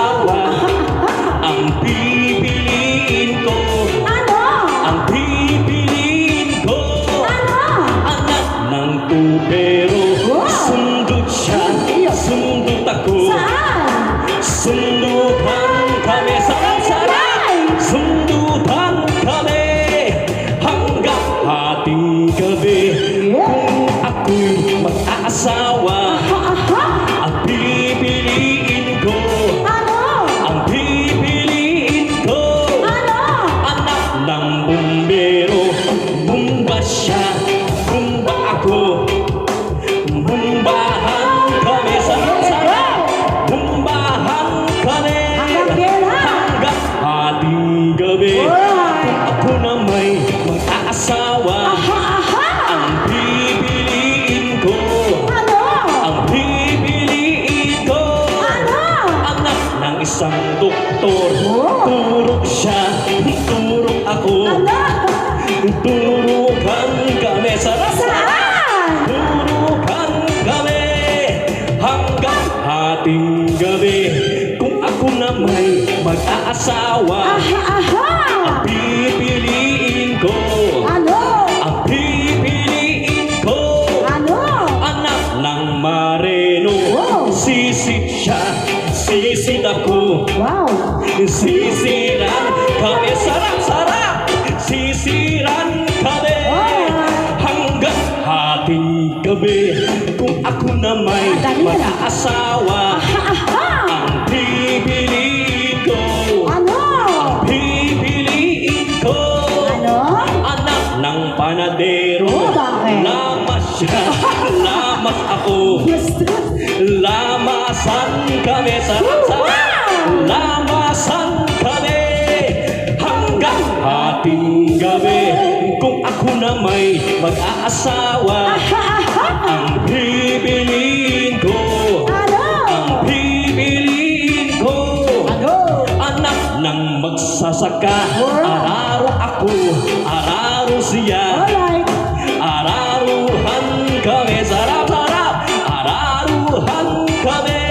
mag-asawa. Ang pipiliin ko, Ano? ang pipiliin ko, Ano? anak ng tubero. Sundot siya, sundot ako. Saan? Sundutan kami, sarap-sarap. Sundutan kami hanggang hating gabi. Kung ako'y mag-aasawa, Aha! ang pipiliin ko, Ano? ang pipiliin ko, Ano? anak ng bumbero. Bumba siya, bumba ako. Bumbahan kami, sarap-sarap. Bumbahan kami Hanggang kailan? hanggang hating gabi. Kung ako na may mag-aasawa, Aha! ang pipiliin ko, Ano? ang pipiliin ko, Ano? anak ng isang doktor. Turok siya, turok ako. Ano? Turukan kami, sarap. Saan? Turukan kami hanggang hating gabi. Kung ako na may mag-aasawa, Aha! ang pipiliin ko, Ano? ang pipiliin ko, Ano? anak ng mareno. Sisid siya, sisid ako. Wow! Sisiran kami, sarap-sarap. Sisiran kami hanggang hating gabi. Kung ako na may mag-aasawa, Aha! ang pipiliin ko, Ano? ang pipiliin ko, Ano? anak ng panadero. Bakit? Lamas siya, lamas ako. Gusto? Lamasan kami, sarap-sarap. Lamasan kami hanggang hating gabi. Kung ako na may mag-aasawa, Aha! ang pipiliin ko, Ano? ang pipiliin ko, Ano? anak ng magsasaka. Araro ako, araro siya. Alright! Araruhan kami, sarap-sarap. Araruhan kami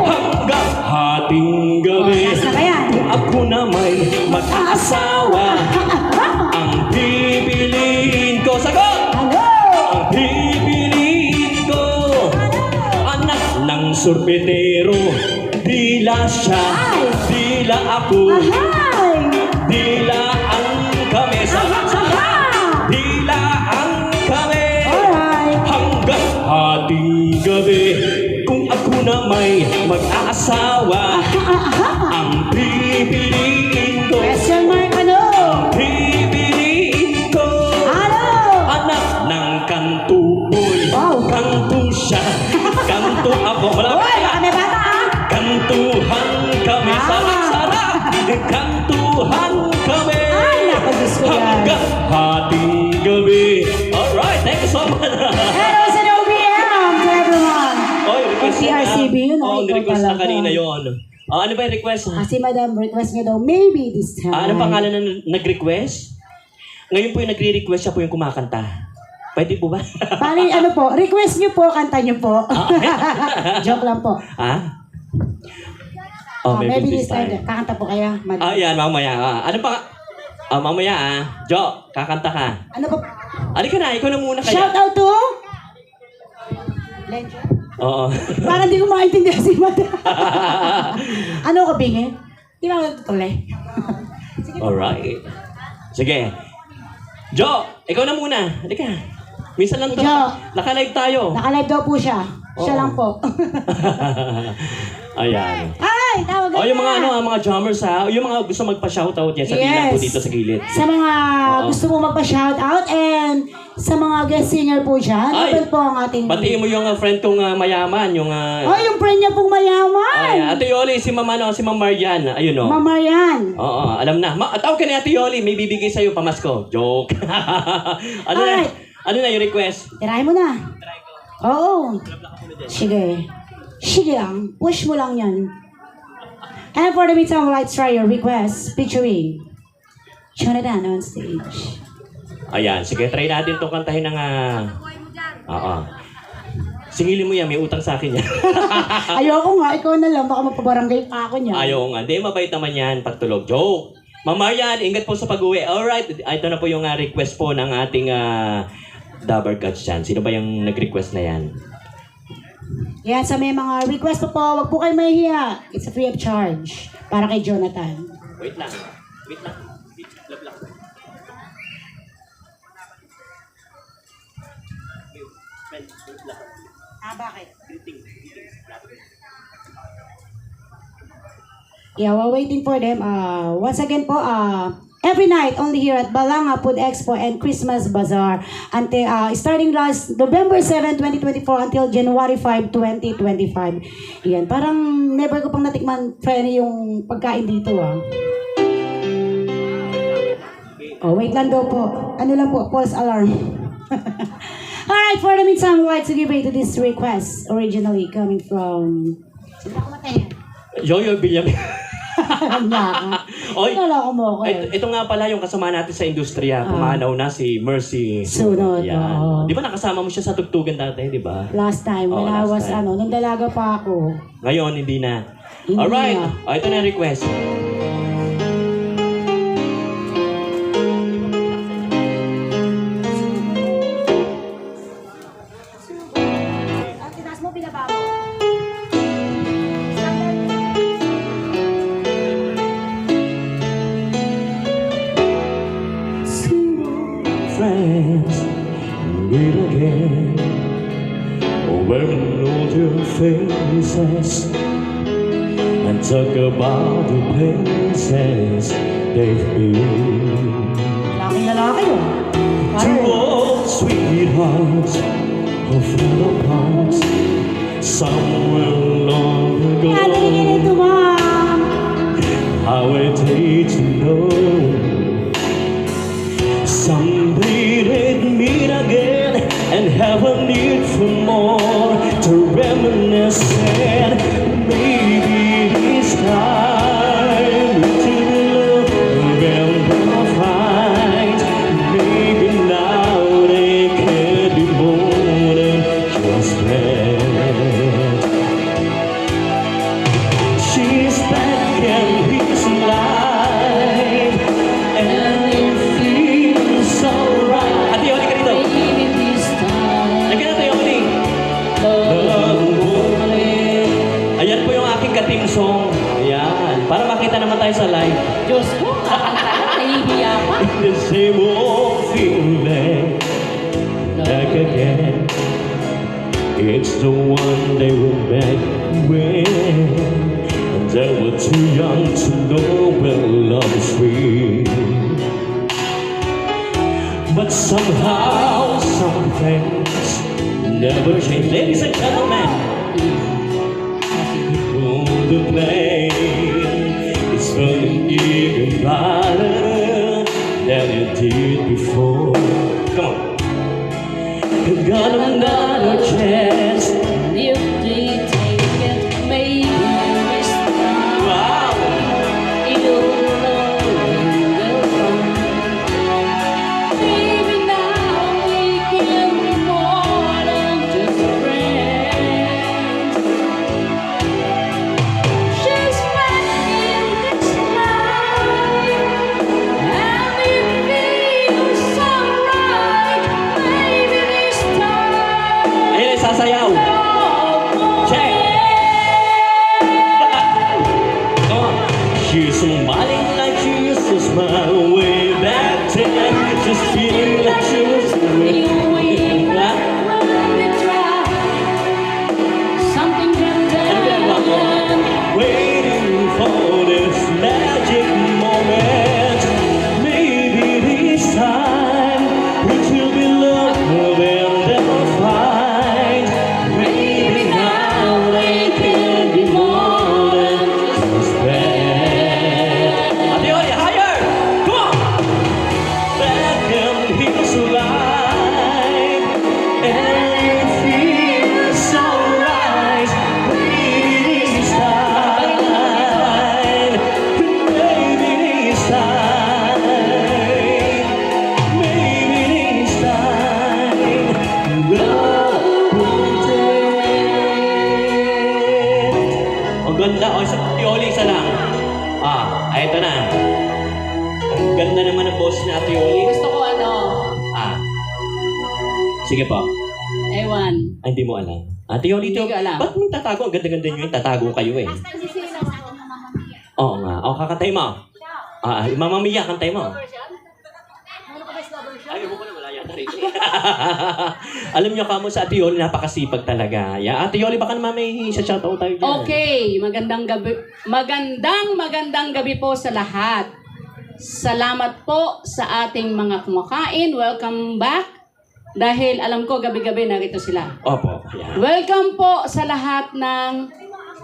hanggang hating gabi. Nasa ka yan? Kung ako na may mag-aasawa, ang pipiliin ko, sagot! Ano? Ang pipiliin ko, anak ng sorbetero. Dila siya, dila ako. Ahay! Dilaan kami, sarap-sarap. Dilaan kami Alright! hanggang hating gabi. Kung ako na may mag-aasawa, ang pipiliin ko, Question mark ano? pipiliin ko, Ano? anak ng kantuboy. Wow. Kanto siya, kanto ako. Malapit Uy! na. Kami bata ah! Kantuhan kami, Ah. sarap-sarap. Kantuhan kami Ay, naku, Diyos ko yan. hanggang hating gabi. Alright, thank you so much. Hello sa OBM to everyone! Oy, request na. PRCB yun, Oh, ikaw request na talaga. kanina yon. Ano ba yung request? Si Madam request niya daw, maybe this time. Ano pangalan na nag-request? Ngayon po yung nagre-request, siya po yung kumakanta. Pwede po ba? Bali, ano po, request niyo po, kanta niyo po. Joke lang po. Ha? Oh, Maybe this time. Kakanta po kaya, Madam. Yan, mamaya. Ano pa? Mamaya Jo, kakanta ka. Ano po? Ka na, ikaw na muna kaya. Shout out to? Lenjo? Oo. Parang hindi ko maintindihan si Madam. Ano ko, Bingi? Di ba ako tutuloy? Alright. Sige. Jo, ikaw na muna. Halika. Minsan lang to. Jo. Naka-live tayo. Nakalive daw po siya. Siya Oo. lang po. Ayan. Ay, tawag Oh, yung mga na. mga drummers ha, yung mga gusto magpa-shoutout yan, sabihin lang po Yes. dito sa gilid. Sa mga Oo. gusto mo magpa-shoutout and sa mga guest singer po dyan, Ay, open po ang ating... Batiin mo yung friend kong mayaman, yung Oh, yung friend niya pong mayaman! Ate Yoli, si Ma'am Marian, ayun oh. Mama yan. Oo, alam na. Tawag ka ni Ate Yoli, may bibigay sa'yo pamasko. Joke. ano na? Alright. Ano na yung request? Tirahin mo na. Oo. Sige. Sige lang. Push mo lang yan. And for the meantime, let's try your request featuring Jonathan on stage. Ayan, sige, try natin itong kantahin ng... Oo. Singilin mo yan, may utang sa akin yan. Ayoko nga, ikaw na lang, baka mapabarangay pa ako niya. Ayaw nga. Hindi, mabait naman yan pagtulog. Joke! Ma'am Marian, ingat po sa pag-uwi. Alright, ito na po yung request po ng ating Dabber Gods dyan. Sino ba yung nag-request na yan? Yan, sa may mga request po, wag po kayo mahihiya. It's a free of charge. Para kay Jonathan. Wait lang. Wait lang. Love lang. Bakit? Yeah, we're waiting for them. Once again po, every night only here at Balanga Food Expo and Christmas Bazaar until starting last November 7, 2024 until January 5, 2025. Yan, parang never ko pang natikman friend yung pagkain dito Oh, wait lang daw po. Ano lang po, false alarm. Alright, for the meantime, I'd like to give way to this request originally coming from... Sino ako matay? Yoyo Villam. Oy, Naloko mo ako ito nga pala yung kasama natin sa industriya. Pumanaw na si Mercy Sunod, Yan. oo. Di ba nakasama mo siya sa tugtugan dati, di ba? Last time, when I last was, time. nung dalaga pa ako. Ngayon, hindi na. Hindi Alright, na. ito na yung request. Ang tinas mo, pinaba mo. Friends, meet again. Wearing all your faces and talk about the places they've been. Laking lalaki To all sweethearts who fell apart somewhere long Ano yung ito, ago. ma'am? How I hate to know someday they'd meet again and have a need for more to reminisce and maybe it's time to look and find maybe now they can be more than just friends. She's back in his life and it feels so right. Ate, Yoli ka dito. Lagyan natin, Yoli. Ayan po yung aking ka-team song. Ayan. Para makita naman tayo sa live. Diyos ko, kakanta ka, nahihiya pa. The same old feeling back again. It's the one they were back when they were too young to know when love is free. But somehow some things never change. Ladies and gentlemen, on the plane, it's feeling even brighter than it did before. Come on. You got another chance. If they take it, maybe this time Wow! you'll know they'll come. Maybe now we can be more than just friends. She's back in this life, and it feels so right. Maybe this time. Ayun, sasayaw. Ate Oli, isa lang. Eto na. Ang ganda naman ng boss ni Ate Oli. Gusto ko ano, Sige po. ewan. Hindi mo alam. Ate Oli, Hindi ko alam. ba't mo tatago? Ang ganda-ganda nyo yung tatago kayo eh. Oo nga. Kakantay mo. Mama Mia, kantay mo. Ay, mo ko na, wala yata rin. Alam niyo kamo sa Ate Yoli, napakasipag talaga. Ate Yoli, baka naman may shoutout tayo dyan. Okay, magandang gabi po sa lahat. Salamat po sa ating mga kumakain. Welcome back. Dahil alam ko gabi-gabi narito sila. Opo. Yan. Welcome po sa lahat ng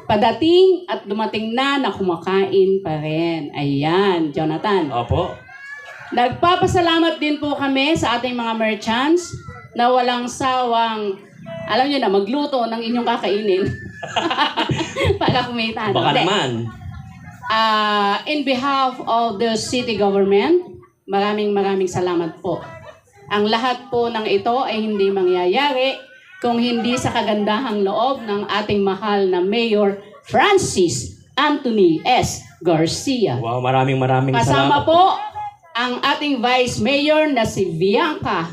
padating at dumating na kumakain pa rin. Ayan, Jonathan. Opo. Nagpapasalamat din po kami sa ating mga merchants na walang sawang, alam niyo na, magluto ng inyong kakainin para kumita. Baka Hindi. naman. In behalf of the city government, maraming salamat po. Ang lahat po ng ito ay hindi mangyayari kung hindi sa kagandahang loob ng ating mahal na Mayor Francis Anthony S. Garcia. Wow, maraming Kasama salamat. po ang ating Vice Mayor na si Bianca